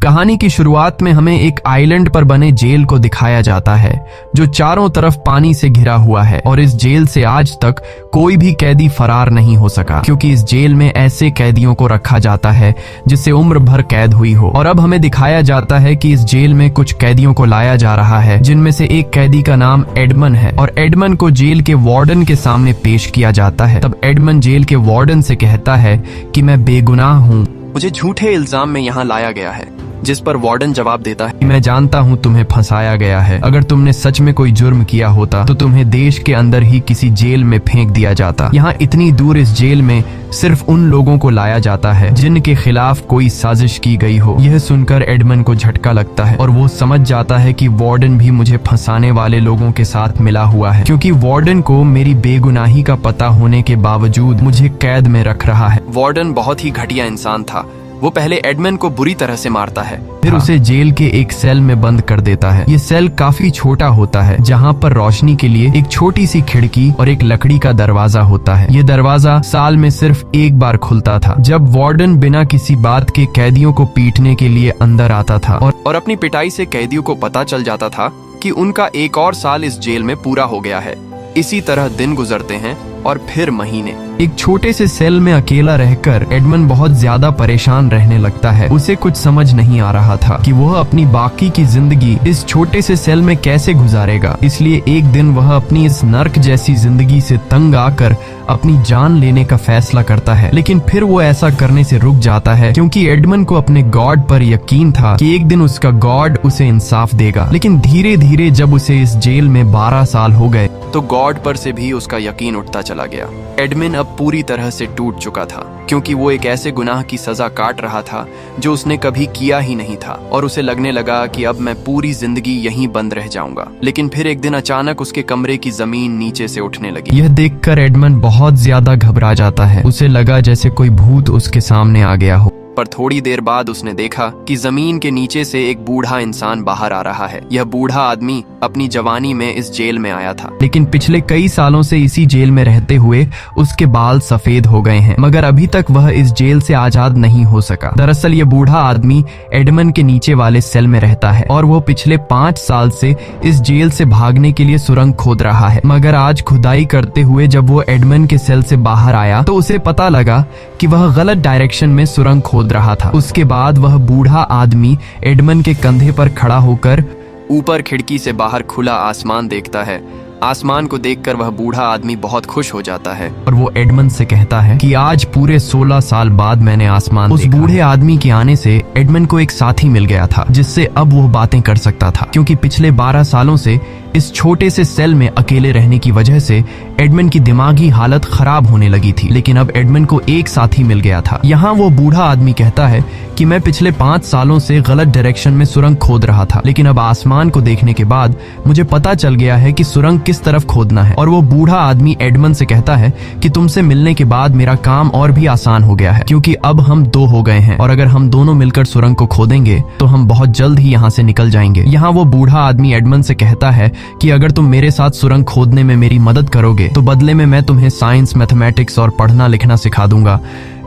कहानी की शुरुआत में हमें एक आइलैंड पर बने जेल को दिखाया जाता है जो चारों तरफ पानी से घिरा हुआ है और इस जेल से आज तक कोई भी कैदी फरार नहीं हो सका, क्योंकि इस जेल में ऐसे कैदियों को रखा जाता है जिससे उम्र भर कैद हुई हो। और अब हमें दिखाया जाता है कि इस जेल में कुछ कैदियों को लाया जा रहा है, जिनमें से एक कैदी का नाम एडमन है और एडमन को जेल के वार्डन के सामने पेश किया जाता है। तब एडमन जेल के वार्डन से कहता है कि मैं बेगुनाह हूँ, मुझे झूठे इल्जाम में यहाँ लाया गया है। जिस पर वार्डन जवाब देता है, मैं जानता हूँ तुम्हें फंसाया गया है, अगर तुमने सच में कोई जुर्म किया होता तो तुम्हें देश के अंदर ही किसी जेल में फेंक दिया जाता। यहाँ इतनी दूर इस जेल में सिर्फ उन लोगों को लाया जाता है जिनके खिलाफ कोई साजिश की गई हो। यह सुनकर एडमन को झटका लगता है और वो समझ जाता है कि वार्डन भी मुझे फंसाने वाले लोगों के साथ मिला हुआ है, क्योंकि वार्डन को मेरी बेगुनाही का पता होने के बावजूद मुझे कैद में रख रहा है। वार्डन बहुत ही घटिया इंसान था। वो पहले एडमन को बुरी तरह से मारता है, फिर उसे जेल के एक सेल में बंद कर देता है। ये सेल काफी छोटा होता है, जहाँ पर रोशनी के लिए एक छोटी सी खिड़की और एक लकड़ी का दरवाजा होता है। ये दरवाजा साल में सिर्फ एक बार खुलता था, जब वार्डन बिना किसी बात के कैदियों को पीटने के लिए अंदर आता था और अपनी पिटाई से कैदियों को पता चल जाता था कि उनका एक और साल इस जेल में पूरा हो गया है। इसी तरह दिन गुजरते हैं और फिर महीने। एक छोटे से सेल में अकेला रहकर एडमन बहुत ज्यादा परेशान रहने लगता है। उसे कुछ समझ नहीं आ रहा था कि वह अपनी बाकी की जिंदगी इस छोटे से सेल में कैसे गुजारेगा। इसलिए एक दिन वह अपनी इस नर्क जैसी जिंदगी से तंग आकर अपनी जान लेने का फैसला करता है, लेकिन फिर वो ऐसा करने से रुक जाता है क्योंकि एडमन को अपने गॉड पर यकीन था कि एक दिन उसका गॉड उसे इंसाफ देगा। लेकिन धीरे धीरे जब उसे इस जेल में 12 साल हो गए तो गॉड पर से भी उसका यकीन उठता चला गया। एडमिन अब पूरी तरह से टूट चुका था, क्योंकि वो एक ऐसे गुनाह की सजा काट रहा था जो उसने कभी किया ही नहीं था और उसे लगने लगा कि अब मैं पूरी जिंदगी यहीं बंद रह जाऊंगा। लेकिन फिर एक दिन अचानक उसके कमरे की जमीन नीचे से उठने लगी। यह देखकर एडमन बहुत ज्यादा घबरा जाता है। उसे लगा जैसे कोई भूत उसके सामने आ गया हो। पर थोड़ी देर बाद उसने देखा कि जमीन के नीचे से एक बूढ़ा इंसान बाहर आ रहा है। यह बूढ़ा आदमी अपनी जवानी में इस जेल में आया था, लेकिन पिछले कई सालों से इसी जेल में रहते हुए उसके बाल सफेद हो गए हैं, मगर अभी तक वह इस जेल से आजाद नहीं हो सका। दरअसल यह बूढ़ा आदमी एडमन के नीचे वाले सेल में रहता है और वो पिछले 5 साल से इस जेल से भागने के लिए सुरंग खोद रहा है। मगर आज खुदाई करते हुए जब वो एडमन के सेल से बाहर आया तो उसे पता लगा कि वह गलत डायरेक्शन में सुरंग खोद रहा था। उसके बाद वह बूढ़ा आदमी एडमन के कंधे पर खड़ा होकर ऊपर खिड़की से बाहर खुला आसमान देखता है। आसमान को देखकर वह बूढ़ा आदमी बहुत खुश हो जाता है और वो एडमन से कहता है कि आज पूरे 16 साल बाद मैंने आसमान देखा। उस बूढ़े आदमी के आने से एडमन को एक साथी मिल गया था जिससे अब वो बातें कर सकता था, क्योंकि पिछले 12 सालों से इस छोटे से सेल में अकेले रहने की वजह से एडमन की दिमागी हालत खराब होने लगी थी। लेकिन अब एडमन को एक साथी मिल गया था। यहाँ वो बूढ़ा आदमी कहता है कि मैं पिछले 5 सालों से गलत डायरेक्शन में सुरंग खोद रहा था, लेकिन अब आसमान को देखने के बाद मुझे पता चल गया है कि सुरंग किस तरफ खोदना है। और वो बूढ़ा आदमी एडमन से कहता है कि तुमसे मिलने के बाद मेरा काम और भी आसान हो गया है, क्योंकि अब हम 2 हो गए हैं और अगर हम दोनों मिलकर सुरंग को खोदेंगे तो हम बहुत जल्द ही यहाँ से निकल जाएंगे। यहाँ वो बूढ़ा आदमी एडमन से कहता है कि अगर तुम मेरे साथ सुरंग खोदने में मेरी मदद करोगे तो बदले में मैं तुम्हें साइंस, मैथमेटिक्स और पढ़ना लिखना सिखा दूंगा।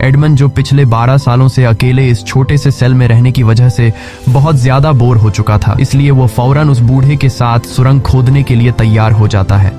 एडमन जो पिछले 12 सालों से अकेले इस छोटे से सेल में रहने की वजह से बहुत ज्यादा बोर हो चुका था, इसलिए वो फौरन उस बूढ़े के साथ सुरंग खोदने के लिए तैयार हो जाता है।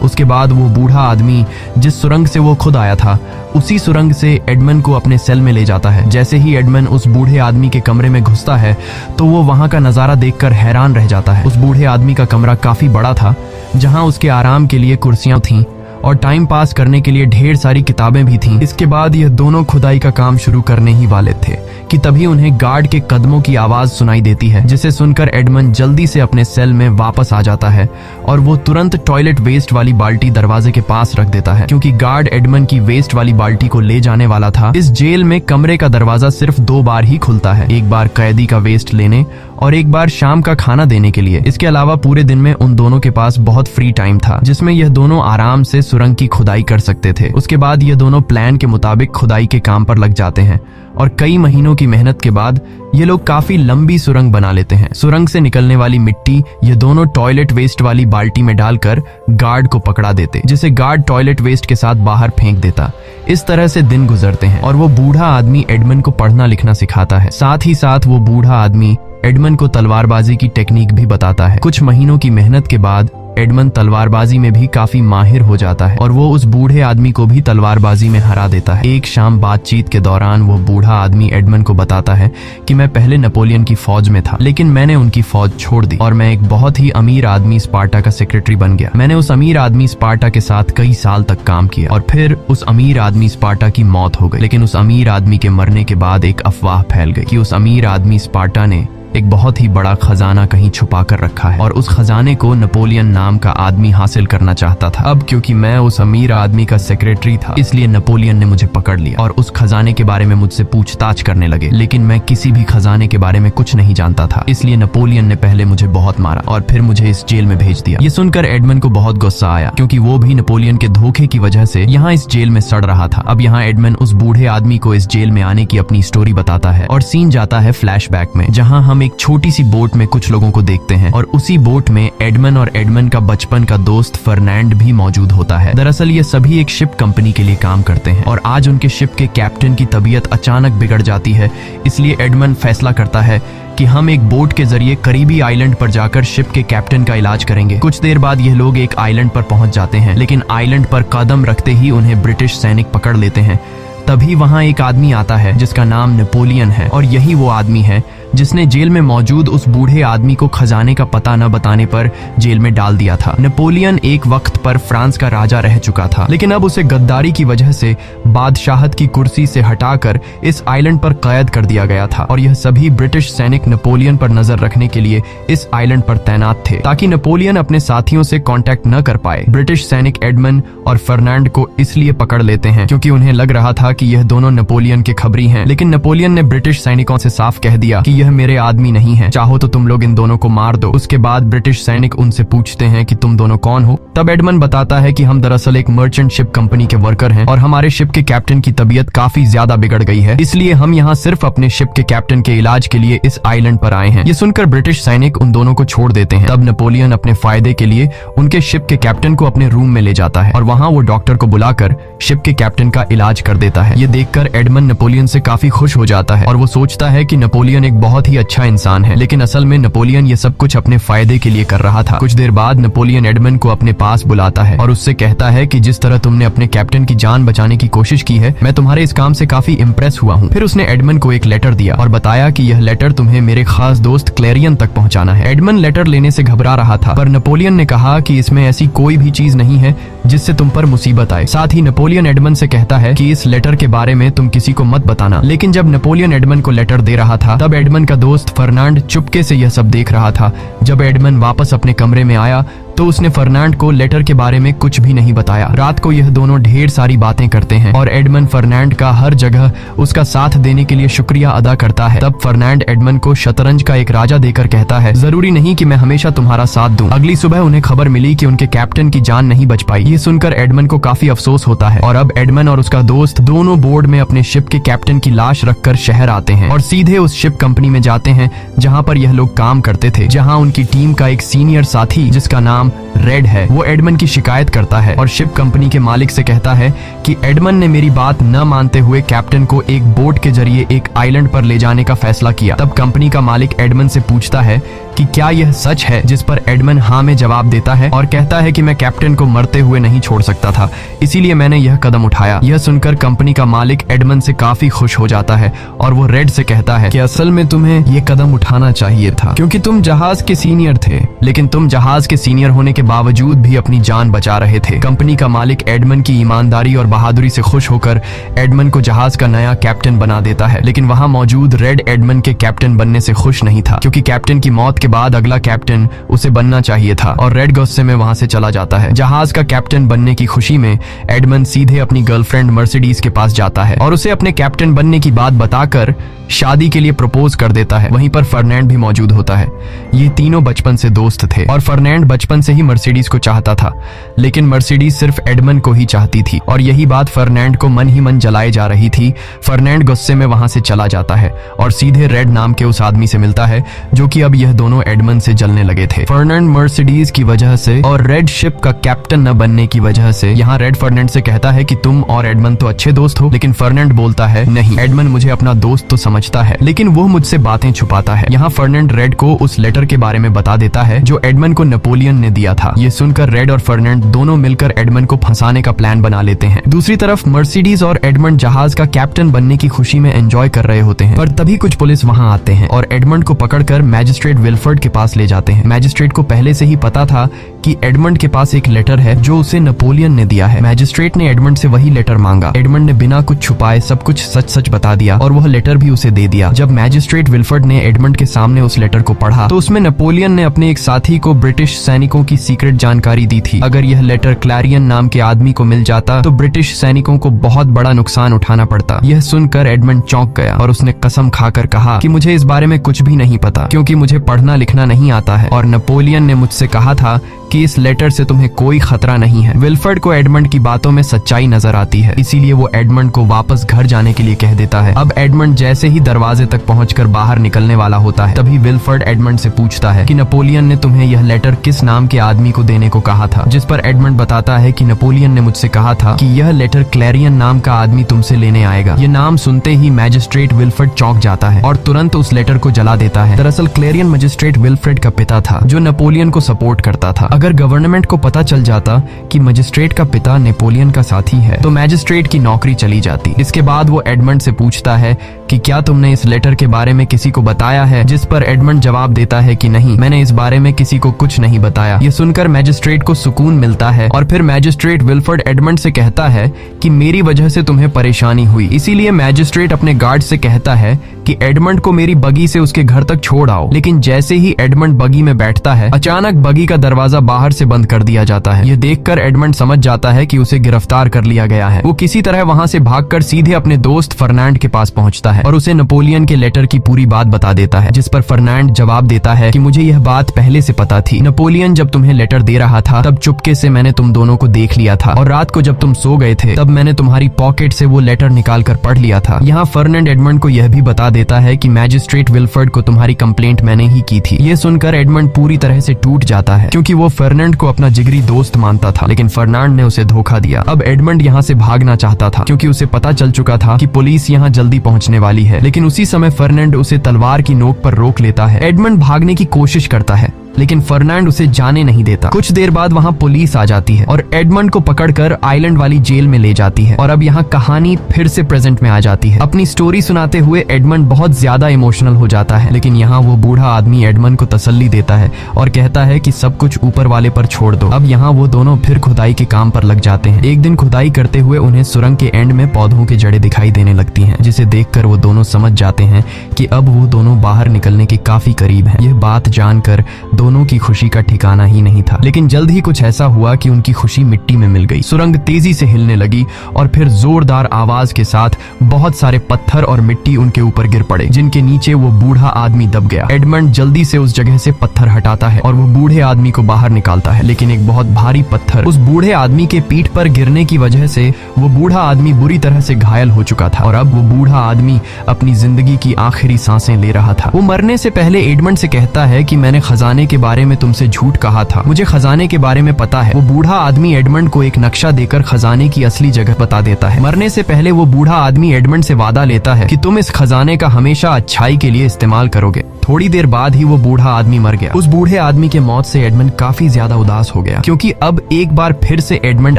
उसके बाद वो बूढ़ा आदमी जिस सुरंग से वो खुद आया था उसी सुरंग से एडमन को अपने सेल में ले जाता है। जैसे ही एडमन उस बूढ़े आदमी के कमरे में घुसता है तो वो वहाँ का नजारा देखकर हैरान रह जाता है। उस बूढ़े आदमी का कमरा काफी बड़ा था, जहाँ उसके आराम के लिए कुर्सियां थीं और टाइम पास करने के लिए ढेर सारी किताबें भी थीं। इसके बाद यह दोनों खुदाई का काम शुरू करने ही वाले थे कि तभी उन्हें गार्ड के कदमों की आवाज सुनाई देती है, जिसे सुनकर एडमन जल्दी से अपने सेल में वापस आ जाता है और वो तुरंत टॉयलेट वेस्ट वाली बाल्टी दरवाजे के पास रख देता है, क्योंकि गार्ड एडमन की वेस्ट वाली बाल्टी को ले जाने वाला था। इस जेल में कमरे का दरवाजा सिर्फ 2 बार ही खुलता है, एक बार कैदी का वेस्ट लेने और एक बार शाम का खाना देने के लिए। इसके अलावा पूरे दिन में उन दोनों के पास बहुत फ्री टाइम था, जिसमें यह दोनों आराम से सुरंग की खुदाई कर सकते थे। उसके बाद ये दोनों प्लान के मुताबिक खुदाई के काम पर लग जाते हैं और कई महीनों की मेहनत के बाद ये लोग काफी लंबी सुरंग बना लेते हैं। सुरंग से निकलने वाली मिट्टी ये दोनों टॉयलेट वेस्ट वाली बाल्टी में डालकर गार्ड को पकड़ा देते, जिसे गार्ड टॉयलेट वेस्ट के साथ बाहर फेंक देता। इस तरह से दिन गुजरते हैं और वो बूढ़ा आदमी एडमंड को पढ़ना लिखना सिखाता है। साथ ही साथ वो बूढ़ा आदमी एडमंड को तलवारबाजी की टेक्निक भी बताता है। कुछ महीनों की मेहनत के बाद एडमंड तलवारबाजी में भी काफी माहिर हो जाता है और वो उस बूढ़े आदमी को भी तलवारबाजी में हरा देता है। एक शाम बातचीत के दौरान वो बूढ़ा आदमी एडमंड को बताता है कि मैं पहले नेपोलियन की फौज में था, लेकिन मैंने उनकी फौज छोड़ दी और मैं एक बहुत ही अमीर आदमी स्पार्टा का सेक्रेटरी बन गया। मैंने उस अमीर आदमी स्पार्टा के साथ कई साल तक काम किया और फिर उस अमीर आदमी स्पार्टा की मौत हो गई। लेकिन उस अमीर आदमी के मरने के बाद एक अफवाह फैल गई कि उस अमीर आदमी स्पार्टा ने एक बहुत ही बड़ा खजाना कहीं छुपा कर रखा है और उस खजाने को नेपोलियन नाम का आदमी हासिल करना चाहता था। अब क्योंकि मैं उस अमीर आदमी का सेक्रेटरी था, इसलिए नेपोलियन ने मुझे पकड़ लिया और उस खजाने के बारे में मुझसे पूछताछ करने लगे। लेकिन मैं किसी भी खजाने के बारे में कुछ नहीं जानता था, इसलिए नेपोलियन ने पहले मुझे बहुत मारा और फिर मुझे इस जेल में भेज दिया। ये सुनकर एडमंड को बहुत गुस्सा आया, क्योंकि वो भी नेपोलियन के धोखे की वजह से यहाँ इस जेल में सड़ रहा था। अब यहाँ एडमंड उस बूढ़े आदमी को इस जेल में आने की अपनी स्टोरी बताता है और सीन जाता है फ्लैशबैक में, जहाँ हम एक छोटी सी बोट में कुछ लोगों को देखते हैं और उसी बोट में एडमंड और एडमंड का बचपन का दोस्त फर्नांड भी मौजूद होता है। दरअसल ये सभी एक शिप कंपनी के लिए काम करते हैं और आज उनके शिप के कैप्टन की तबीयत अचानक बिगड़ जाती है, इसलिए एडमंड फैसला करता है कि हम एक बोट के जरिए करीबी आइलैंड पर जाकर शिप के कैप्टन का इलाज करेंगे। कुछ देर बाद ये लोग एक आइलैंड पर पहुंच जाते हैं, लेकिन आइलैंड पर कदम रखते ही उन्हें ब्रिटिश सैनिक पकड़ लेते हैं। तभी वहां एक आदमी आता है जिसका नाम नेपोलियन है और यही वो आदमी है जिसने जेल में मौजूद उस बूढ़े आदमी को खजाने का पता न बताने पर जेल में डाल दिया था। नेपोलियन एक वक्त पर फ्रांस का राजा रह चुका था, लेकिन अब उसे गद्दारी की वजह से बादशाहत की कुर्सी से हटाकर इस आइलैंड पर कैद कर दिया गया था और यह सभी ब्रिटिश सैनिक नेपोलियन पर नजर रखने के लिए इस आइलैंड पर तैनात थे, ताकि नेपोलियन अपने साथियों से कांटेक्ट न कर पाए। ब्रिटिश सैनिक एडमंड और फर्नांड को इसलिए पकड़ लेते हैं क्योंकि उन्हें लग रहा था कि यह दोनों नेपोलियन के खबरी हैं, लेकिन नेपोलियन ने ब्रिटिश सैनिकों से साफ कह दिया कि यह मेरे आदमी नहीं है, चाहो तो तुम लोग इन दोनों को मार दो। उसके बाद ब्रिटिश सैनिक उनसे पूछते हैं कि तुम दोनों कौन हो। तब एडमंड बताता है कि हम दरअसल एक मर्चेंट शिप कंपनी के वर्कर हैं और हमारे शिप के कैप्टन की तबीयत काफी ज्यादा बिगड़ गई है, इसलिए हम यहाँ सिर्फ अपने शिप के कैप्टन के इलाज के लिए इस आइलैंड पर आए हैं। ये सुनकर ब्रिटिश सैनिक उन दोनों को छोड़ देते हैं। तब नेपोलियन अपने फायदे के लिए उनके शिप के कैप्टन को अपने रूम में ले जाता है और वहाँ वो डॉक्टर को बुलाकर शिप के कैप्टन का इलाज कर देता है। ये देखकर एडमंड नेपोलियन से काफी खुश हो जाता है और वो सोचता है कि नेपोलियन एक बहुत ही अच्छा इंसान है, लेकिन असल में नेपोलियन ये सब कुछ अपने फायदे के लिए कर रहा था। कुछ देर बाद नेपोलियन एडमंड को अपने पास बुलाता है और उससे कहता है कि जिस तरह तुमने अपने कैप्टन की जान बचाने की कोशिश की है, मैं तुम्हारे इस काम से काफी इम्प्रेस हुआ हूँ। फिर उसने एडमंड को एक लेटर दिया और बताया कि यह लेटर तुम्हें मेरे खास दोस्त क्लेरियन तक पहुँचाना है। एडमंड लेटर लेने से घबरा रहा था, पर नेपोलियन ने कहा कि इसमें ऐसी कोई भी चीज नहीं है जिससे तुम पर मुसीबत आए। साथ ही नेपोलियन एडमंड से कहता है कि इस लेटर के बारे में तुम किसी को मत बताना। लेकिन जब नेपोलियन एडमंड को लेटर दे रहा था, तब एडमंड का दोस्त फर्नांड चुपके से यह सब देख रहा था। जब एडमंड वापस अपने कमरे में आया तो उसने फर्नांड को लेटर के बारे में कुछ भी नहीं बताया। रात को यह दोनों ढेर सारी बातें करते हैं और एडमंड फर्नांड का हर जगह उसका साथ देने के लिए शुक्रिया अदा करता है। तब फर्नांड एडमंड को शतरंज का एक राजा देकर कहता है, जरूरी नहीं कि मैं हमेशा तुम्हारा साथ दूं। अगली सुबह उन्हें खबर मिली कि उनके कैप्टन की जान नहीं बच पाई। ये सुनकर एडमंड को काफी अफसोस होता है और अब एडमंड और उसका दोस्त दोनों बोर्ड में अपने शिप के कैप्टन की लाश रखकर शहर आते हैं और सीधे उस शिप कंपनी में जाते हैं जहाँ पर यह लोग काम करते थे, जहाँ उनकी टीम का एक सीनियर साथी जिसका नाम रेड है, वो एडमंड की शिकायत करता है और शिप कंपनी के मालिक से कहता है कि एडमंड ने मेरी बात न मानते हुए कैप्टन को एक बोट के जरिए एक आइलैंड पर ले जाने का फैसला किया। तब कंपनी का मालिक एडमंड से पूछता है कि क्या यह सच है, जिस पर एडमंड हाँ में जवाब देता है और कहता है कि मैं कैप्टन को मरते हुए नहीं छोड़ सकता था, इसीलिए मैंने यह कदम उठाया। यह सुनकर कंपनी का मालिक एडमंड से काफी खुश हो जाता है और वो रेड से कहता है कि असल में तुम्हें ये कदम उठाना चाहिए था, क्योंकि तुम जहाज के सीनियर थे, लेकिन तुम जहाज के सीनियर होने के बावजूद भी अपनी जान बचा रहे थे। कंपनी का मालिक एडमंड की ईमानदारी और बहादुरी से खुश होकर एडमंड को जहाज का नया कैप्टन बना देता है, लेकिन वहां मौजूद रेड एडमंड के कैप्टन बनने से खुश नहीं था, क्योंकि कैप्टन की मौत के बाद अगला कैप्टन उसे बनना चाहिए था और रेड गुस्से में वहां से चला जाता है। जहाज का कैप्टन बनने की खुशी में एडमंड सीधे अपनी गर्लफ्रेंड मर्सिडीज के पास जाता है और उसे अपने कैप्टन बनने की बात बताकर शादी के लिए प्रपोज कर देता है। वहीं पर फर्नैंड भी मौजूद होता है। ये तीनों बचपन से दोस्त थे और फर्नैंड बचपन से ही मर्सिडीज को चाहता था, लेकिन मर्सिडीज सिर्फ एडमंड को ही चाहती थी और यही बात फर्नैंड को मन ही मन जलाए जा रही थी। फर्नैंड गुस्से में वहां से चला जाता है और सीधे रेड नाम के उस आदमी से मिलता है जो कि अब यह दोनों एडमंड से जलने लगे थे। फर्नैंड मर्सिडीज की वजह से और रेड शिप का कैप्टन न बनने की वजह से यहाँ रेड फर्नैंड से कहता है कि तुम और एडमंड तो अच्छे दोस्त हो, लेकिन फर्नैंड बोलता है नहीं, एडमंड मुझे अपना दोस्त तो समझता है लेकिन वो मुझसे बातें छुपाता है। यहाँ फर्नैंड रेड को उस लेटर के बारे में बता देता है जो एडमंड को नेपोलियन ने दिया था। ये सुनकर रेड और फर्नैंड दोनों मिलकर एडमंड को फंसाने का प्लान बना लेते हैं। दूसरी तरफ मर्सिडीज और एडमंड जहाज का कैप्टन बनने की खुशी में एंजॉय कर रहे होते हैं, पर तभी कुछ पुलिस वहां आते हैं और एडमंड को पकड़कर मैजिस्ट्रेट विल्फर्ड के पास ले जाते हैं। मैजिस्ट्रेट को पहले से ही पता था कि एडमंड के पास एक लेटर है जो उसे नेपोलियन ने दिया है। मैजिस्ट्रेट ने एडमंड से वही लेटर मांगा। एडमंड ने बिना कुछ छुपाए सब कुछ सच सच बता दिया और वह लेटर भी उसे दे दिया। जब मैजिस्ट्रेट विल्फर्ड ने एडमंड के सामने उस लेटर को पढ़ा तो उसमें नेपोलियन ने अपने एक साथी को ब्रिटिश सैनिकों की सीक्रेट जानकारी दी थी। अगर यह लेटर क्लैरियन नाम के आदमी को मिल जाता तो ब्रिटिश सैनिकों को बहुत बड़ा नुकसान उठाना पड़ता। यह सुनकर एडमंड चौंक गया और उसने कसम खाकर कहा कि मुझे इस बारे में कुछ भी नहीं पता क्योंकि मुझे पढ़ना लिखना नहीं आता है और नेपोलियन ने मुझसे कहा था कि इस लेटर से तुम्हें कोई खतरा नहीं है। विल्फर्ड को एडमंड की बातों में सच्चाई नजर आती है, इसीलिए वो एडमंड को वापस घर जाने के लिए कह देता है। अब एडमंड जैसे ही दरवाजे तक पहुंचकर बाहर निकलने वाला होता है तभी विल्फर्ड एडमंड से पूछता है कि नेपोलियन ने तुम्हें यह लेटर किस नाम के आदमी को देने को कहा था, जिस पर एडमंड बताता है कि नेपोलियन ने मुझसे कहा था कि यह लेटर क्लैरियन नाम का आदमी तुमसे लेने आएगा। ये नाम सुनते ही मैजिस्ट्रेट विल्फर्ड चौंक जाता है और तुरंत उस लेटर को जला देता है। दरअसल क्लैरियन मजिस्ट्रेट विल्फ्रेड का पिता था जो नेपोलियन को सपोर्ट करता था। अगर गवर्नमेंट को पता चल जाता कि मजिस्ट्रेट का पिता नेपोलियन का साथी है तो मैजिस्ट्रेट की नौकरी चली जाती। इसके बाद वो एडमंड से पूछता है कि क्या तुमने इस लेटर के बारे में किसी को बताया है, जिस पर एडमंड जवाब देता है कि नहीं, मैंने इस बारे में किसी को कुछ नहीं बताया। ये सुनकर मैजिस्ट्रेट को सुकून मिलता है और फिर मैजिस्ट्रेट विल्फर्ड एडमंड से कहता है कि मेरी वजह से तुम्हें परेशानी हुई, इसीलिए मैजिस्ट्रेट अपने गार्ड से कहता है कि एडमंड को मेरी बगी से उसके घर तक छोड़ आओ। लेकिन जैसे ही एडमंड बगी में बैठता है अचानक बगी का दरवाजा बाहर से बंद कर दिया जाता है। यह देखकर एडमंड समझ जाता है कि उसे गिरफ्तार कर लिया गया है। वो किसी तरह वहां से भागकर सीधे अपने दोस्त फर्नैंड के पास पहुंचता है और उसे नेपोलियन के लेटर की पूरी बात बता देता है, जिस पर फर्नैंड जवाब देता है कि मुझे यह बात पहले से पता थी। नेपोलियन जब तुम्हें लेटर दे रहा था तब चुपके से मैंने तुम दोनों को देख लिया था और रात को जब तुम सो गए थे तब मैंने तुम्हारी पॉकेट से वो लेटर निकाल कर पढ़ लिया था। यहाँ फर्नैंड एडमंड को यह भी बता देता है कि मैजिस्ट्रेट विल्फर्ड को तुम्हारी कंप्लेंट मैंने ही की थी। ये सुनकर एडमंड पूरी तरह से टूट जाता है क्योंकि वो फर्नैंड को अपना जिगरी दोस्त मानता था, लेकिन फर्नैंड ने उसे धोखा दिया। अब एडमंड यहाँ से भागना चाहता था क्योंकि उसे पता चल चुका था कि पुलिस यहाँ जल्दी पहुंचने वाली है, लेकिन उसी समय फर्नैंड उसे तलवार की नोक पर रोक लेता है। एडमंड भागने की कोशिश करता है लेकिन फर्नैंड उसे जाने नहीं देता। कुछ देर बाद वहां पुलिस आ जाती है और एडमंड को पकड़कर आइलैंड वाली जेल में ले जाती है और अब यहाँ कहानी फिर से प्रेजेंट में आ जाती है। अपनी स्टोरी सुनाते हुए एडमंड बहुत ज्यादा इमोशनल हो जाता है, लेकिन यहाँ वो बूढ़ा आदमी एडमंड को तसल्ली देता है और कहता है कि सब कुछ ऊपर वाले पर छोड़ दो। अब यहाँ वो दोनों फिर खुदाई के काम पर लग जाते हैं। एक दिन खुदाई करते हुए उन्हें सुरंग के एंड में पौधों की जड़ें दिखाई देने लगती हैं, जिसे देखकर वो दोनों समझ जाते हैं कि अब वो दोनों बाहर निकलने के काफी करीब हैं। यह बात जानकर दोनों की खुशी का ठिकाना ही नहीं था, लेकिन जल्द ही कुछ ऐसा हुआ कि उनकी खुशी मिट्टी में मिल गई। सुरंग तेजी से हिलने लगी और फिर जोरदार आवाज के साथ बहुत सारे पत्थर और मिट्टी उनके ऊपर गिर पड़े, जिनके नीचे वो बूढ़ा आदमी दब गया। एडमंड जल्दी से उस जगह से पत्थर हटाता है और वो बूढ़े आदमी को बाहर निकालता है, लेकिन एक बहुत भारी पत्थर उस बूढ़े आदमी के पीठ पर गिरने की वजह से वो बूढ़ा आदमी बुरी तरह से घायल हो चुका था और अब वो बूढ़ा आदमी अपनी जिंदगी की आखिरी सांसें ले रहा था। वो मरने से पहले एडमंड से कहता है कि मैंने खजाने के बारे में तुमसे झूठ कहा था, मुझे खजाने के बारे में पता है। वो बूढ़ा आदमी एडमंड को एक नक्शा देकर खजाने की असली जगह बता देता है। मरने से पहले वो बूढ़ा आदमी एडमंड से वादा लेता है कि तुम इस खजाने का हमेशा अच्छाई के लिए इस्तेमाल करोगे। थोड़ी देर बाद ही वो बूढ़ा आदमी मर गया। उस बूढ़े आदमी के मौत से एडमंड काफी ज्यादा उदास हो गया क्योंकि अब एक बार फिर से एडमंड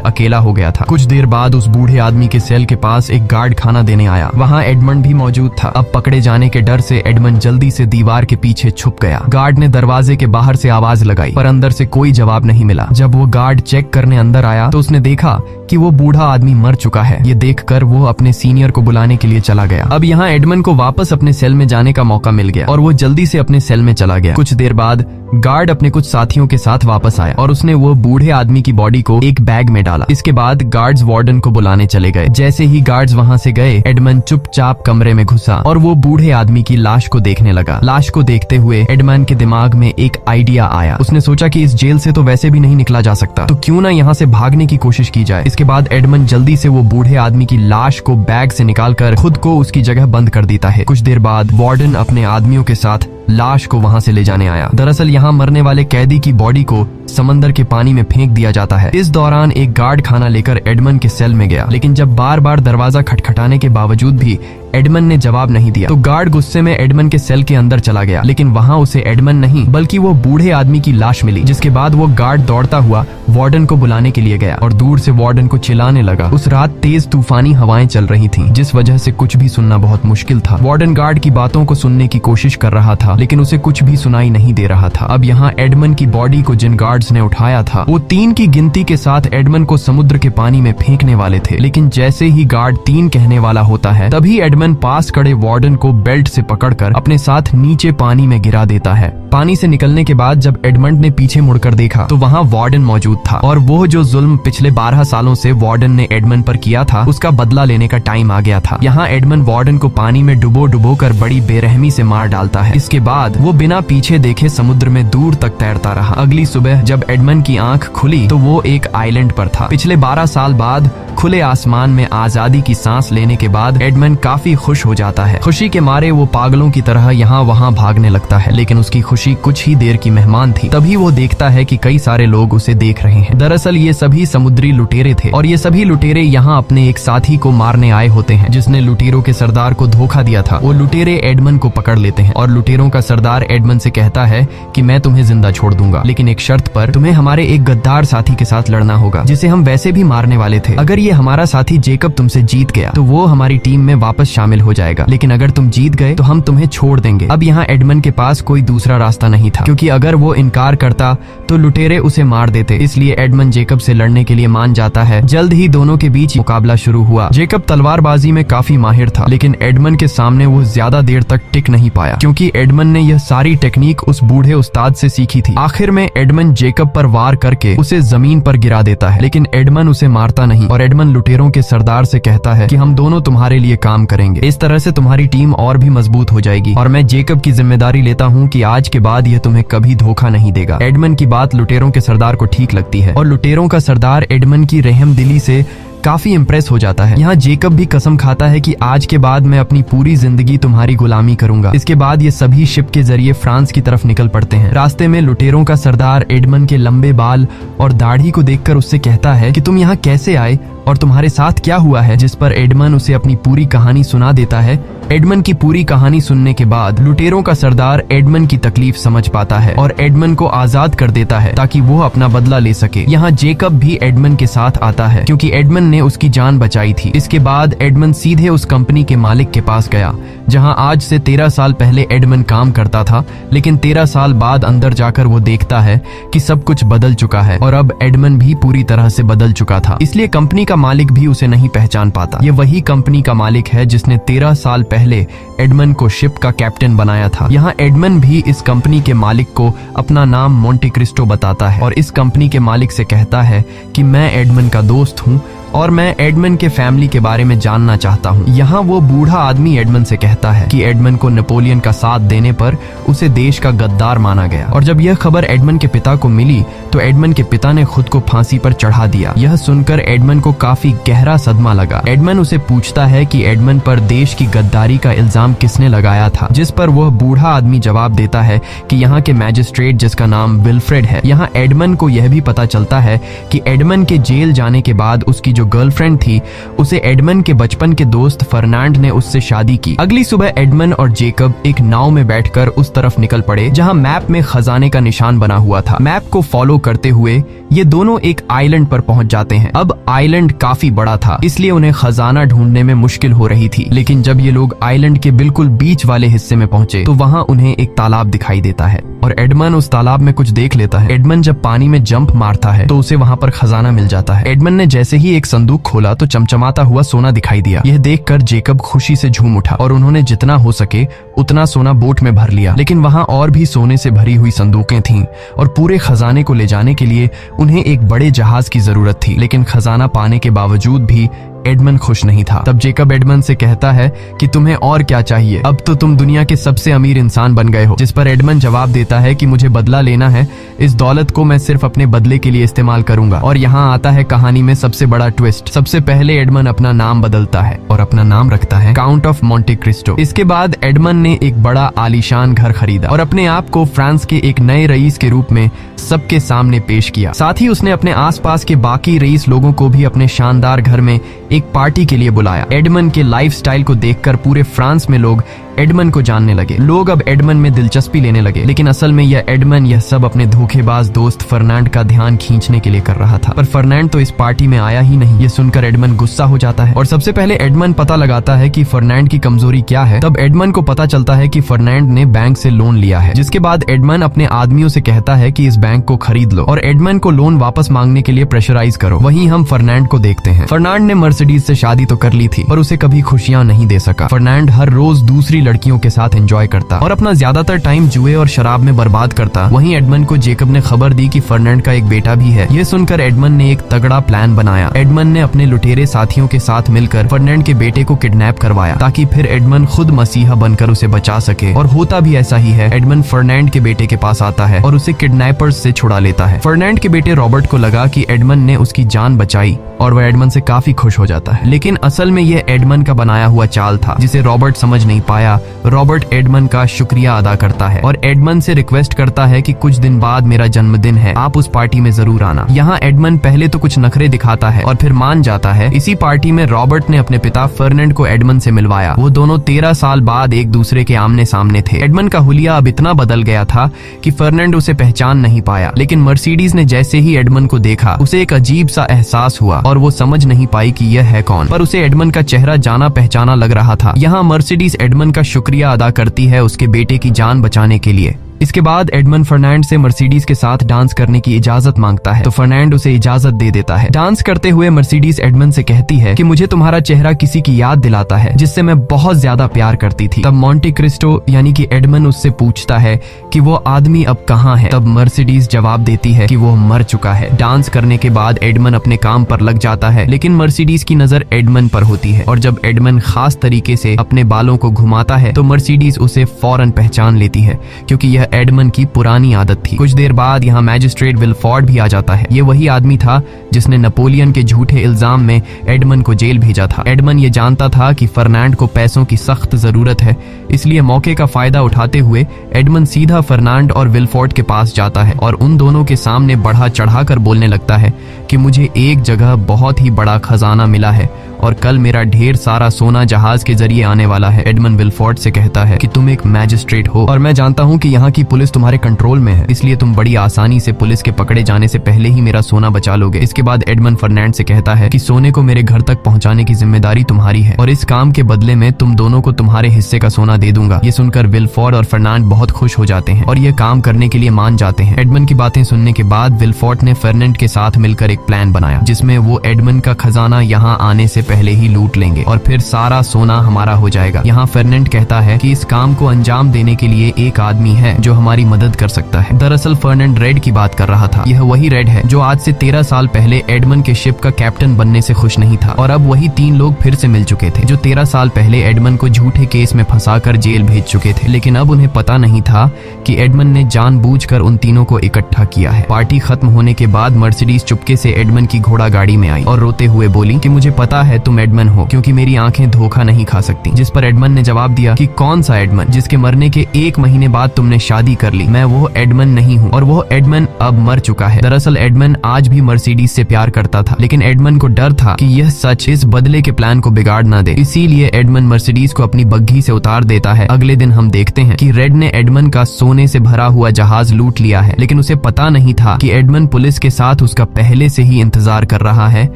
अकेला हो गया था। कुछ देर बाद उस बूढ़े आदमी के सेल के पास एक गार्ड खाना देने आया। वहाँ एडमंड भी मौजूद था। अब पकड़े जाने के डर से एडमंड जल्दी से दीवार के पीछे छुप गया। गार्ड ने दरवाजे के बाहर से आवाज लगाई पर अंदर से कोई जवाब नहीं मिला। जब वो गार्ड चेक करने अंदर आया तो उसने देखा कि वो बूढ़ा आदमी मर चुका है। ये देखकर वो अपने सीनियर को बुलाने के लिए चला गया। अब यहाँ एडमंड को वापस अपने सेल में जाने का मौका मिल गया और वो जल्दी से अपने सेल में चला गया। कुछ देर बाद गार्ड अपने कुछ साथियों के साथ वापस आया और उसने वो बूढ़े आदमी की बॉडी को एक बैग में डाला। इसके बाद गार्ड्स वार्डन को बुलाने चले गए। जैसे ही गार्ड्स वहाँ से गए, एडमंड चुपचाप कमरे में घुसा और वो बूढ़े आदमी की लाश को देखने लगा। लाश को देखते हुए एडमंड के दिमाग में एक आइडिया आया। उसने सोचा कि इस जेल से तो वैसे भी नहीं निकला जा सकता, तो क्यों ना यहाँ से भागने की कोशिश की जाए। इसके बाद एडमंड जल्दी से वो बूढ़े आदमी की लाश को बैग से निकालकर खुद को उसकी जगह बंद कर देता है। कुछ देर बाद वार्डन अपने आदमियों के साथ लाश को वहां से ले जाने आया। दरअसल यहाँ मरने वाले कैदी की बॉडी को समंदर के पानी में फेंक दिया जाता है। इस दौरान एक गार्ड खाना लेकर एडमंड के सेल में गया, लेकिन जब बार बार दरवाजा खटखटाने के बावजूद भी एडमंड ने जवाब नहीं दिया, तो गार्ड गुस्से में एडमंड के सेल के अंदर चला गया। लेकिन वहाँ उसे एडमंड नहीं बल्कि वो बूढ़े आदमी की लाश मिली, जिसके बाद वो गार्ड दौड़ता हुआ वार्डन को बुलाने के लिए गया और दूर से वार्डन को चिल्लाने लगा। उस रात तेज तूफानी हवाएं चल रही थीं, जिस वजह से कुछ भी सुनना बहुत मुश्किल था। वार्डन गार्ड की बातों को सुनने की कोशिश कर रहा था, लेकिन उसे कुछ भी सुनाई नहीं दे रहा था। अब यहाँ एडमंड की बॉडी को जिन गार्ड्स ने उठाया था, वो 3 की गिनती के साथ एडमंड को समुद्र के पानी में फेंकने वाले थे। लेकिन जैसे ही गार्ड 3 कहने वाला होता है, तभी एडमंड पास खड़े वार्डन को बेल्ट से पकड़कर अपने साथ नीचे पानी में गिरा देता है। पानी से निकलने के बाद जब एडमंड ने पीछे मुड़कर देखा, तो वहाँ वार्डन मौजूद था और वो जो जुल्म पिछले 12 सालों से वार्डन ने एडमंड पर किया था, उसका बदला लेने का टाइम आ गया था। यहाँ एडमंड वार्डन को पानी में डुबो कर बड़ी बेरहमी से मार डालता है। इसके बाद वो बिना पीछे देखे समुद्र में दूर तक तैरता रहा। अगली सुबह जब एडमंड की आंख खुली, तो वो एक आइलैंड पर था। पिछले 12 साल बाद खुले आसमान में आजादी की सांस लेने के बाद एडमंड काफी खुश हो जाता है। खुशी के मारे वो पागलों की तरह यहाँ वहाँ भागने लगता है, लेकिन उसकी खुशी कुछ ही देर की मेहमान थी। तभी वो देखता है कि कई सारे लोग उसे देख रहे हैं। दरअसल ये सभी समुद्री लुटेरे थे और ये सभी लुटेरे यहाँ अपने एक साथी को मारने आए होते हैं, जिसने लुटेरों के सरदार को धोखा दिया था। वो लुटेरे एडमंड को पकड़ लेते हैं और लुटेरों का सरदार एडमंड से कहता है कि मैं तुम्हें जिंदा छोड़ दूंगा, लेकिन एक शर्त पर, तुम्हें हमारे एक गद्दार साथी के साथ लड़ना होगा, जिसे हम वैसे भी मारने वाले थे। अगर ये हमारा साथी जेकब तुमसे जीत गया, तो वो हमारी टीम में वापस शामिल हो जाएगा, लेकिन अगर तुम जीत गए तो हम तुम्हें छोड़ देंगे। अब यहाँ एडमंड के पास कोई दूसरा रास्ता नहीं था, क्योंकि अगर वो इनकार करता तो लुटेरे उसे मार देते। इसलिए एडमंड जेकब से लड़ने के लिए मान जाता है। जल्द ही दोनों के बीच मुकाबला शुरू हुआ। जेकब तलवारबाजी में काफी माहिर था, लेकिन एडमंड के सामने वो ज्यादा देर तक टिक नहीं पाया, क्योंकि एडमंड ने यह सारी टेक्निक उस बूढ़े उस्ताद से सीखी थी। आखिर में एडमंड जेकब पर वार करके उसे जमीन पर गिरा देता है, लेकिन एडमंड उसे मारता नहीं और एडमंड लुटेरों के सरदार से कहता है कि हम दोनों तुम्हारे लिए काम करेंगे, इस तरह से तुम्हारी टीम और भी मजबूत हो जाएगी और मैं जेकब की जिम्मेदारी लेता हूँ कि आज के बाद यह तुम्हें कभी धोखा नहीं देगा। एडमंड की बात लुटेरों के सरदार को ठीक लगती है और लुटेरों का सरदार एडमंड की रहमदिली से काफी इम्प्रेस हो जाता है। यहाँ जेकब भी कसम खाता है कि आज के बाद मैं अपनी पूरी जिंदगी तुम्हारी गुलामी करूंगा। इसके बाद ये सभी शिप के जरिए फ्रांस की तरफ निकल पड़ते हैं। रास्ते में लुटेरों का सरदार एडमंड के लंबे बाल और दाढ़ी को देखकर उससे कहता है कि तुम यहाँ कैसे आए और तुम्हारे साथ क्या हुआ है, जिस पर एडमंड उसे अपनी पूरी कहानी सुना देता है। एडमंड की पूरी कहानी सुनने के बाद लुटेरों का सरदार एडमंड की तकलीफ समझ पाता है और एडमंड को आजाद कर देता है ताकि वो अपना बदला ले सके। यहाँ जेकब भी एडमंड के साथ आता है, क्योंकि एडमंड ने उसकी जान बचाई थी। इसके बाद एडमंड सीधे उस कंपनी के मालिक के पास गया, जहाँ आज से 13 साल पहले एडमंड काम करता था, लेकिन 13 साल बाद अंदर जाकर वो देखता है कि सब कुछ बदल चुका है और अब एडमंड भी पूरी तरह से बदल चुका था। इसलिए कंपनी का मालिक भी उसे नहीं पहचान पाता। ये वही कंपनी का मालिक है जिसने 13 साल पहले एडमंड को शिप का कैप्टन बनाया था। यहाँ एडमंड भी इस कंपनी के मालिक को अपना नाम मोंटे क्रिस्टो बताता है और इस कंपनी के मालिक से कहता है कि मैं एडमंड का दोस्त हूँ और मैं एडमंड के फैमिली के बारे में जानना चाहता हूँ। यहाँ वो बूढ़ा आदमी एडमंड से कहता है कि एडमंड को नेपोलियन का साथ देने पर उसे देश का गद्दार माना गया और जब यह खबर एडमंड के पिता को मिली तो एडमंड के पिता ने खुद को फांसी पर चढ़ा दिया। यह सुनकर एडमंड को काफी गहरा सदमा लगा। एडमंड उसे पूछता है कि एडमंड पर देश की गद्दारी का इल्जाम किसने लगाया था, जिस पर वह बूढ़ा आदमी जवाब देता है कि यहाँ के मैजिस्ट्रेट जिसका नाम विल्फ्रेड है। यहाँ एडमंड को यह भी पता चलता है कि एडमंड के जेल जाने के बाद उसकी जो गर्लफ्रेंड थी उसे एडमंड के बचपन के दोस्त फर्नांड ने उससे शादी की। अगली सुबह एडमंड और जेकब एक नाव में बैठकर उस तरफ निकल पड़े जहां मैप में खजाने का निशान बना हुआ था। मैप को फॉलो करते हुए ये दोनों एक आइलैंड पर पहुंच जाते हैं। अब आइलैंड काफी बड़ा था, इसलिए उन्हें खजाना ढूंढने में मुश्किल हो रही थी, लेकिन जब ये लोग आइलैंड के बिल्कुल बीच वाले हिस्से में पहुंचे तो वहां उन्हें एक तालाब दिखाई देता है। और एडमन उस तालाब में कुछ देख लेता है। एडमन जब पानी में जंप मारता है तो उसे वहाँ पर खजाना मिल जाता है। एडमन ने जैसे ही एक संदूक खोला तो चमचमाता हुआ सोना दिखाई दिया। यह देखकर जेकब खुशी से झूम उठा और उन्होंने जितना हो सके उतना सोना बोट में भर लिया। लेकिन वहाँ और भी सोने से भरी हुई संदूकें थीं और पूरे खजाने को ले जाने के लिए उन्हें एक बड़े जहाज की जरूरत थी। लेकिन खजाना पाने के बावजूद भी एडमन खुश नहीं था। तब जेकब एडमन से कहता है कि तुम्हें और क्या चाहिए, अब तो तुम दुनिया के सबसे अमीर इंसान बन गए हो। जिस पर एडमन जवाब देता है कि मुझे बदला लेना है, इस दौलत को मैं सिर्फ अपने बदले के लिए इस्तेमाल करूंगा। और यहाँ आता है कहानी में सबसे बड़ा ट्विस्ट। सबसे पहले एडमन अपना नाम बदलता है और अपना नाम रखता है काउंट ऑफ मोंटे क्रिस्टो। इसके बाद एडमन ने एक बड़ा आलीशान घर खरीदा और अपने आप को फ्रांस के एक नए रईस के रूप में सबके सामने पेश किया। साथ ही उसने अपने आसपास के बाकी रईस लोगों को भी अपने शानदार घर में एक पार्टी के लिए बुलाया। एडमन के लाइफस्टाइल को देखकर पूरे फ्रांस में लोग एडमन को जानने लगे। लोग अब एडमन में दिलचस्पी लेने लगे। लेकिन असल में यह सब अपने धोखेबाज दोस्त फर्नांड का ध्यान खींचने के लिए कर रहा था। पर फर्नांड तो इस पार्टी में आया ही नहीं। ये सुनकर एडमन गुस्सा हो जाता है और सबसे पहले एडमन पता लगाता है कि फर्नांड की कमजोरी क्या है। तब एडमन को पता चलता है कि फर्नांड ने बैंक से लोन लिया है। जिसके बाद एडमन अपने आदमियों से कहता है कि इस बैंक को खरीद लो और एडमन को लोन वापस मांगने के लिए प्रेशराइज करो। वहीं हम फर्नांड को देखते हैं। फर्नांड ने मर्सिडीज से शादी तो कर ली थी पर उसे कभी खुशियां नहीं दे सका। फर्नांड हर रोज दूसरी लड़कियों के साथ एंजॉय करता और अपना ज्यादातर टाइम जुए और शराब में बर्बाद करता। वहीं एडमन को जेकब ने खबर दी कि फर्नांड का एक बेटा भी है। ये सुनकर एडमन ने एक तगड़ा प्लान बनाया। एडमन ने अपने लुटेरे साथियों के साथ मिलकर फर्नांड के बेटे को किडनैप करवाया ताकि फिर एडमन खुद मसीहा बनकर उसे बचा सके। और होता भी ऐसा ही है। एडमन फर्नांड के बेटे के पास आता है और उसे किडनैपर्स से छुड़ा लेता है। फर्नांड के बेटे रॉबर्ट को लगा कि एडमन ने उसकी जान बचाई और वह एडमन से काफी खुश हो जाता है। लेकिन असल में यह एडमन का बनाया हुआ चाल था जिसे रॉबर्ट समझ नहीं पाया। रॉबर्ट एडमन का शुक्रिया अदा करता है और एडमन से रिक्वेस्ट करता है कि कुछ दिन बाद मेरा जन्मदिन है, आप उस पार्टी में जरूर आना। यहाँ एडमन पहले तो कुछ नखरे दिखाता है और फिर मान जाता है। इसी पार्टी में रॉबर्ट ने अपने पिता फर्नांड को एडमन से मिलवाया। वो दोनों 13 साल बाद एक दूसरे के आमने सामने थे। एडमन का हुलिया अब इतना बदल गया था कि फर्नांड उसे पहचान नहीं पाया। लेकिन मर्सिडीज ने जैसे ही एडमन को देखा उसे एक अजीब सा एहसास हुआ और वो समझ नहीं पाई कि यह है कौन। पर उसे एडमन का चेहरा जाना पहचाना लग रहा था। यहाँ मर्सिडीज एडमन का शुक्रिया अदा करती है उसके बेटे की जान बचाने के लिए। इसके बाद एडमन फर्नांड से मर्सिडीज के साथ डांस करने की इजाजत मांगता है तो फर्नांड उसे इजाजत दे देता है। डांस करते हुए मर्सिडीज एडमन से कहती है कि मुझे तुम्हारा चेहरा किसी की याद दिलाता है जिससे मैं बहुत ज्यादा प्यार करती थी। तब मोंटे क्रिस्टो यानी कि एडमन उससे पूछता है कि वो आदमी अब कहाँ है। तब मर्सिडीज जवाब देती है कि वो मर चुका है। डांस करने के बाद एडमन अपने काम पर लग जाता है लेकिन मर्सिडीज की नजर एडमन पर होती है और जब एडमन खास तरीके से अपने बालों को घुमाता है तो मर्सिडीज उसे फौरन पहचान लेती है क्योंकि यह एडमन की पुरानी आदत थी। कुछ देर बाद यहाँ मैजिस्ट्रेट विलफोर्ड भी आ जाता है। ये वही आदमी था जिसने नेपोलियन के झूठे इल्जाम में एडमन को जेल भेजा था। एडमन ये जानता था कि फर्नांड को पैसों की सख्त जरूरत है, इसलिए मौके का फायदा उठाते हुए एडमन सीधा फर्नांड और विलफोर्ड के पास जाता है और उन दोनों के सामने बढ़ा चढ़ाकर बोलने लगता है कि मुझे एक जगह बहुत ही बड़ा खजाना मिला है और कल मेरा ढेर सारा सोना जहाज के जरिए आने वाला है। एडमन विलफोर्ड से कहता है कि तुम एक मैजिस्ट्रेट हो और मैं जानता हूँ कि यहाँ की पुलिस तुम्हारे कंट्रोल में है, इसलिए तुम बड़ी आसानी से पुलिस के पकड़े जाने से पहले ही मेरा सोना बचा लोगे। इसके बाद एडमन फर्नांड से कहता है कि सोने को मेरे घर तक पहुँचाने की जिम्मेदारी तुम्हारी है और इस काम के बदले में तुम दोनों को तुम्हारे हिस्से का सोना दे दूंगा। ये सुनकर विलफोर्ड और फर्नांड बहुत खुश हो जाते हैं और ये काम करने के लिए मान जाते हैं। एडमन की बातें सुनने के बाद विलफोर्ड ने फर्नांड के साथ मिलकर एक प्लान बनाया जिसमें वो एडमन का खजाना यहाँ आने से पहले ही लूट लेंगे और फिर सारा सोना हमारा हो जाएगा। यहाँ फर्नांड कहता है कि इस काम को अंजाम देने के लिए एक आदमी है जो हमारी मदद कर सकता है। दरअसल फर्नांड रेड की बात कर रहा था। यह वही रेड है जो आज से 13 साल पहले एडमन के शिप का कैप्टन बनने से खुश नहीं था और अब वही 3 लोग फिर से मिल चुके थे जो 13 साल पहले एडमन को झूठे केस में फंसाकर जेल भेज चुके थे। लेकिन अब उन्हें पता नहीं था कि एडमन ने जानबूझकर उन तीनों को इकट्ठा किया है। पार्टी खत्म होने के बाद मर्सिडीज चुपके से एडमन की घोड़ा गाड़ी में आई और रोते हुए बोली कि मुझे पता है तुम एडमन हो क्योंकि मेरी आंखें धोखा नहीं खा सकती। जिस पर एडमन ने जवाब दिया कि कौन सा एडमन जिसके मरने के 1 महीने बाद तुमने शादी कर ली, मैं वो एडमन नहीं हूँ और वो एडमन अब मर चुका है। दरअसल एडमन आज भी मर्सिडीज से प्यार करता था लेकिन एडमन को डर था कि यह सच इस बदले के प्लान को बिगाड़ ना दे, इसीलिए एडमन मर्सिडीज को अपनी बग्घी से उतार देता है। अगले दिन हम देखते हैं कि रेड ने एडमन का सोने से भरा हुआ जहाज लूट लिया है लेकिन उसे पता नहीं था कि एडमन पुलिस के साथ उसका पहले से ही इंतजार कर रहा है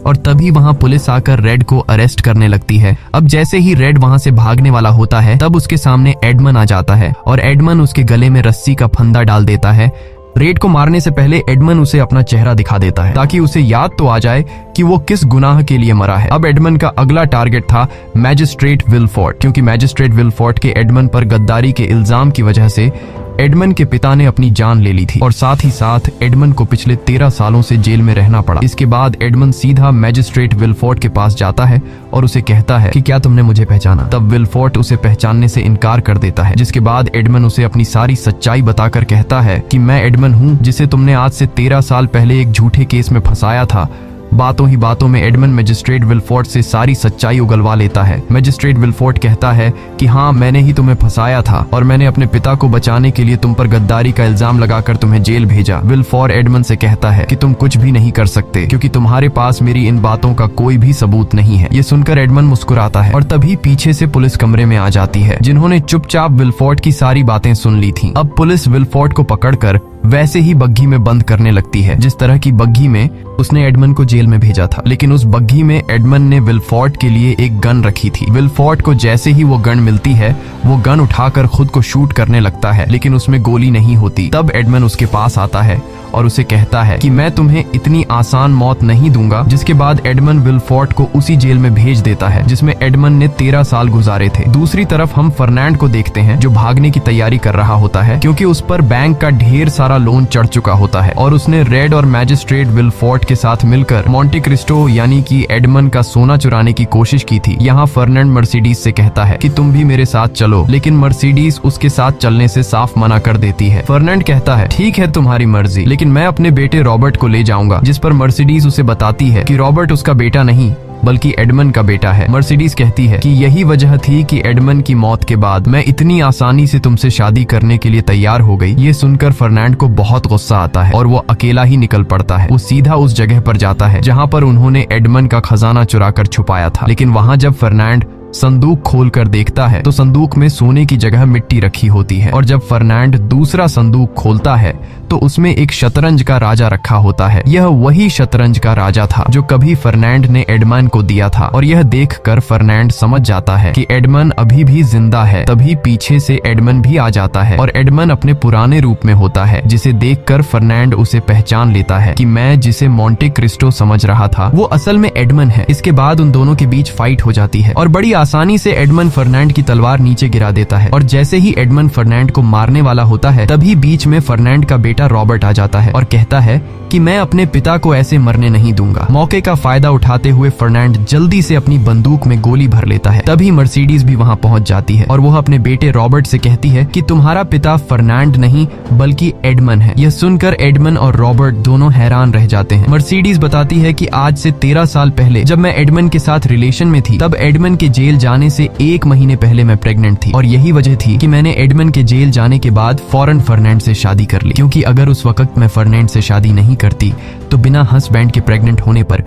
और तभी वहाँ पुलिस आकर रेड को अरेस्ट करने लगती है। अब जैसे ही रेड वहाँ से भागने वाला होता है तब उसके सामने एडमन आ जाता है और एडमन उसके गले में रस्सी का फंदा डाल देता है। रेड को मारने से पहले एडमन उसे अपना चेहरा दिखा देता है ताकि उसे याद तो आ जाए कि वो किस गुनाह के लिए मरा है। अब एडमन का अगला टारगेट था मैजिस्ट्रेट विलफोर्ड, क्योंकि मैजिस्ट्रेट विलफोर्ड के एडमन पर गद्दारी के इल्जाम की वजह से एडमन के पिता ने अपनी जान ले ली थी और साथ ही साथ एडमन को पिछले 13 सालों से जेल में रहना पड़ा। इसके बाद एडमन सीधा मैजिस्ट्रेट विलफोर्ड के पास जाता है और उसे कहता है कि क्या तुमने मुझे पहचाना। तब विलफोर्ड उसे पहचानने से इनकार कर देता है, जिसके बाद एडमन उसे अपनी सारी सच्चाई बताकर कहता है कि मैं एडमन हूँ जिसे तुमने आज से 13 साल पहले एक झूठे केस में फंसाया था। बातों ही बातों में एडमन मैजिस्ट्रेट विलफोर्ड से सारी सच्चाई उगलवा लेता है। मैजिस्ट्रेट विलफोर्ड कहता है कि हाँ, मैंने ही तुम्हें फंसाया था और मैंने अपने पिता को बचाने के लिए तुम पर गद्दारी का इल्जाम लगाकर तुम्हें जेल भेजा। विलफोर्ड एडमन से कहता है कि तुम कुछ भी नहीं कर सकते क्योंकि तुम्हारे पास मेरी इन बातों का कोई भी सबूत नहीं है। ये सुनकर एडमन मुस्कुराता है और तभी पीछे से पुलिस कमरे में आ जाती है, जिन्होंने चुपचाप विलफोर्ड की सारी बातें सुन ली थी। अब पुलिस विलफोर्ड को पकड़कर वैसे ही बग्घी में बंद करने लगती है जिस तरह की बग्घी में उसने एडमन को जेल में भेजा था। लेकिन उस बग्घी में एडमन ने विलफोर्ड के लिए एक गन रखी थी। विलफोर्ड को जैसे ही वो गन मिलती है वो गन उठाकर खुद को शूट करने लगता है, लेकिन उसमें गोली नहीं होती। तब एडमन उसके पास आता है और उसे कहता है कि मैं तुम्हें इतनी आसान मौत नहीं दूंगा। जिसके बाद एडमन विलफोर्ड को उसी जेल में भेज देता है जिसमें एडमन ने 13 साल गुजारे थे। दूसरी तरफ हम फर्नांड को देखते हैं जो भागने की तैयारी कर रहा होता है क्योंकि उस पर बैंक का ढेर सारा लोन चढ़ चुका होता है और उसने रेड और मैजिस्ट्रेट विलफोर्ड के साथ मिलकर मोंटे क्रिस्टो यानी कि एडमन का सोना चुराने की कोशिश की थी। यहाँ फर्नांड मर्सिडीज से कहता है कि तुम भी मेरे साथ चलो, लेकिन मर्सिडीज उसके साथ चलने से साफ मना कर देती है। फर्नांड कहता है ठीक है तुम्हारी मर्जी, लेकिन मैं अपने बेटे रॉबर्ट को ले जाऊंगा। जिस पर मर्सिडीज उसे बताती है कि रॉबर्ट उसका बेटा नहीं बल्कि एडमन का बेटा है। मर्सिडीज कहती है कि यही वजह थी कि एडमन की मौत के बाद मैं इतनी आसानी से तुमसे शादी करने के लिए तैयार हो गई। ये सुनकर फर्नांड को बहुत गुस्सा आता है और वो अकेला ही निकल पड़ता है। वो सीधा उस जगह पर जाता है जहाँ पर उन्होंने एडमन का खजाना चुराकर छुपाया था। लेकिन वहाँ जब फर्नांड संदूक खोलकर देखता है तो संदूक में सोने की जगह मिट्टी रखी होती है और जब फर्नांड दूसरा संदूक खोलता है तो उसमें एक शतरंज का राजा रखा होता है। यह वही शतरंज का राजा था जो कभी फर्नांड ने एडमन को दिया था और यह देखकर फर्नांड समझ जाता है कि एडमन अभी भी जिंदा है। तभी पीछे से एडमन भी आ जाता है और एडमन अपने पुराने रूप में होता है, जिसे देखकर फर्नांड उसे पहचान लेता है कि मैं जिसे मोंटे क्रिस्टो समझ रहा था वो असल में एडमन है। इसके बाद उन दोनों के बीच फाइट हो जाती है और बड़ी आसानी से एडमन फर्नांड की तलवार नीचे गिरा देता है और जैसे ही एडमन फर्नांड को मारने वाला होता है तभी बीच में फर्नांड का बेटा रॉबर्ट आ जाता है और कहता है कि मैं अपने पिता को ऐसे मरने नहीं दूंगा। मौके का फायदा उठाते हुए फर्नांड जल्दी से अपनी बंदूक में गोली भर लेता है। तभी मर्सिडीज भी वहां पहुंच जाती है और वह अपने बेटे रॉबर्ट से कहती है कि तुम्हारा पिता फर्नांड नहीं बल्कि एडमन है। यह सुनकर एडमन और रॉबर्ट दोनों हैरान रह जाते हैं। मर्सिडीज बताती है कि आज से 13 साल पहले जब मैं एडमन के साथ रिलेशन में थी तब एडमन के जेल जाने से 1 महीने पहले मैं प्रेग्नेंट थी और यही वजह थी कि मैंने एडमन के जेल जाने के बाद फौरन फर्नांड से शादी कर ली, क्योंकि अगर उस वक्त मैं फर्नांड से शादी नहीं करती तो बिना हस्बैंड के प्रेग्नेंट होने पर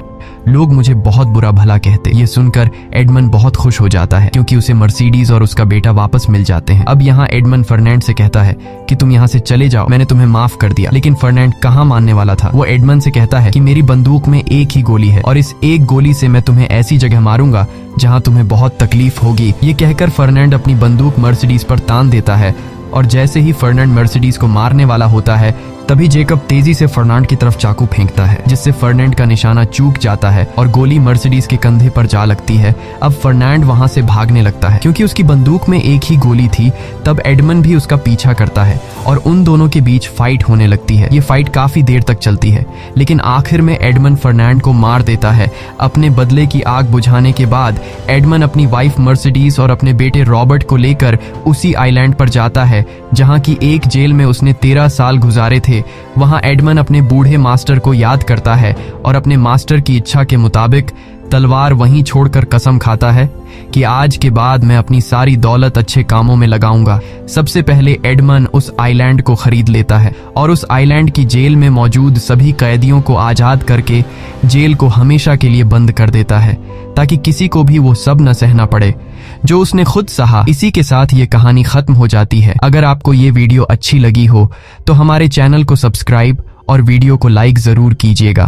लोग मुझे बहुत बुरा भला कहते। ये सुनकर एडमन बहुत खुश हो जाता है क्योंकि उसे मर्सिडीज और उसका बेटा वापस मिल जाते हैं। अब यहाँ एडमन फर्नांड से कहता है कि तुम यहाँ से चले जाओ, मैंने तुम्हें माफ कर दिया। लेकिन फर्नांड कहाँ मानने वाला था। वो एडमन से कहता है कि मेरी बंदूक में एक ही गोली है और इस एक गोली से मैं तुम्हें ऐसी जगह मारूंगा जहाँ तुम्हें बहुत तकलीफ होगी। ये कहकर फर्नांड अपनी बंदूक मर्सिडीज पर तान देता है और जैसे ही फर्नांड मर्सिडीज को मारने वाला होता है तभी जेकब तेजी से फर्नांड की तरफ चाकू फेंकता है, जिससे फर्नांड का निशाना चूक जाता है और गोली मर्सिडीज के कंधे पर जा लगती है। अब फर्नांड वहां से भागने लगता है क्योंकि उसकी बंदूक में एक ही गोली थी। तब एडमन भी उसका पीछा करता है और उन दोनों के बीच फाइट होने लगती है। ये फाइट काफी देर तक चलती है, लेकिन आखिर में एडमन फर्नांड को मार देता है। अपने बदले की आग बुझाने के बाद एडमन अपनी वाइफ मर्सिडीज और अपने बेटे रॉबर्ट को लेकर उसी आइलैंड पर जाता है जहाँ की एक जेल में उसने 13 साल गुजारे थे। वहां एडमन अपने बूढ़े मास्टर को याद करता है और अपने मास्टर की इच्छा के मुताबिक तलवार वहीं छोड़कर कसम खाता है कि आज के बाद मैं अपनी सारी दौलत अच्छे कामों में लगाऊंगा। सबसे पहले एडमन उस आइलैंड को खरीद लेता है और उस आइलैंड की जेल में मौजूद सभी कैदियों को आजाद करके जेल को हमेशा के लिए बंद कर देता है ताकि किसी को भी वो सब न सहना पड़े जो उसने खुद सहा। इसी के साथ ये कहानी खत्म हो जाती है। अगर आपको ये वीडियो अच्छी लगी हो तो हमारे चैनल को सब्सक्राइब और वीडियो को लाइक जरूर कीजिएगा।